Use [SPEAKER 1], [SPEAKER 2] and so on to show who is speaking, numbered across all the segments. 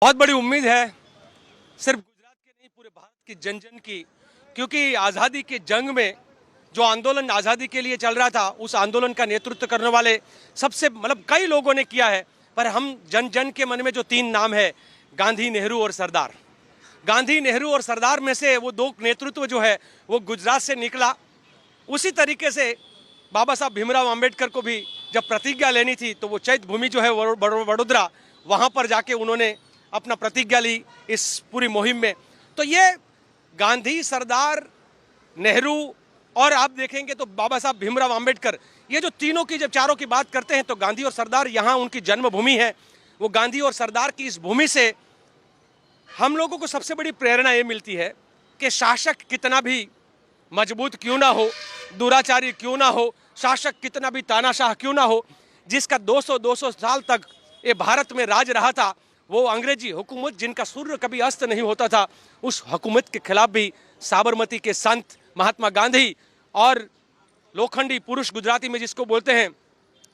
[SPEAKER 1] बहुत बड़ी उम्मीद है सिर्फ गुजरात के नहीं पूरे भारत की जन जन की, क्योंकि आज़ादी के जंग में जो आंदोलन आज़ादी के लिए चल रहा था उस आंदोलन का नेतृत्व करने वाले सबसे कई लोगों ने किया है। पर हम जन जन के मन में जो तीन नाम है, गांधी, नेहरू और सरदार, गांधी, नेहरू और सरदार में से वो दो नेतृत्व जो है वो गुजरात से निकला। उसी तरीके से बाबा साहब भीमराव अंबेडकर को भी जब प्रतिज्ञा लेनी थी तो वो चैत्य भूमि जो है वडोदरा, वहाँ पर जाके उन्होंने अपना प्रतिज्ञा ली इस पूरी मुहिम में। तो ये गांधी, सरदार, नेहरू और आप देखेंगे तो बाबा साहब भीमराव अंबेडकर, ये जो तीनों की जब चारों की बात करते हैं तो गांधी और सरदार यहाँ उनकी जन्मभूमि है। वो गांधी और सरदार की इस भूमि से हम लोगों को सबसे बड़ी प्रेरणा ये मिलती है कि शासक कितना भी मजबूत क्यों ना हो, दुराचारी क्यों ना हो, शासक कितना भी तानाशाह क्यों ना हो, जिसका 200 साल तक ये भारत में राज रहा था, वो अंग्रेजी हुकूमत जिनका सूर्य कभी अस्त नहीं होता था, उस हुकूमत के खिलाफ भी साबरमती के संत महात्मा गांधी और लोखंडी पुरुष गुजराती में जिसको बोलते हैं,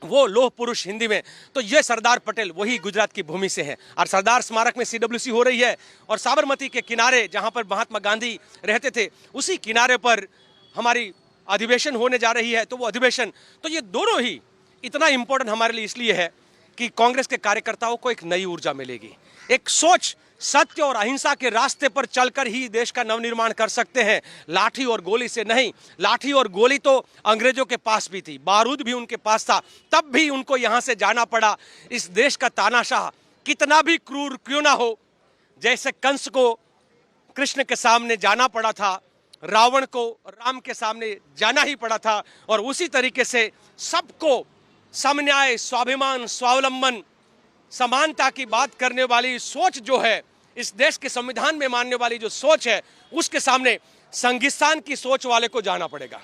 [SPEAKER 1] वो लोह पुरुष हिंदी में, तो ये सरदार पटेल वही गुजरात की भूमि से है। और सरदार स्मारक में CWC हो रही है और साबरमती के किनारे जहां पर महात्मा गांधी रहते थे उसी किनारे पर हमारी अधिवेशन होने जा रही है। तो वो अधिवेशन, तो ये दोनों ही इतना इम्पोर्टेंट हमारे लिए इसलिए है कि कांग्रेस के कार्यकर्ताओं को एक नई ऊर्जा मिलेगी, एक सोच, सत्य और अहिंसा के रास्ते पर चलकर ही देश का नवनिर्माण कर सकते हैं, लाठी और गोली से नहीं। लाठी और गोली तो अंग्रेजों के पास भी थी, बारूद भी उनके पास था, तब भी उनको यहाँ से जाना पड़ा। इस देश का तानाशाह कितना भी क्रूर क्यों ना हो, जैसे कंस को कृष्ण के सामने जाना पड़ा था, रावण को राम के सामने जाना ही पड़ा था, और उसी तरीके से सबको समन्याय, स्वाभिमान, स्वावलंबन, समानता की बात करने वाली सोच जो है, इस देश के संविधान में मानने वाली जो सोच है, उसके सामने संघिस्तान की सोच वाले को जाना पड़ेगा।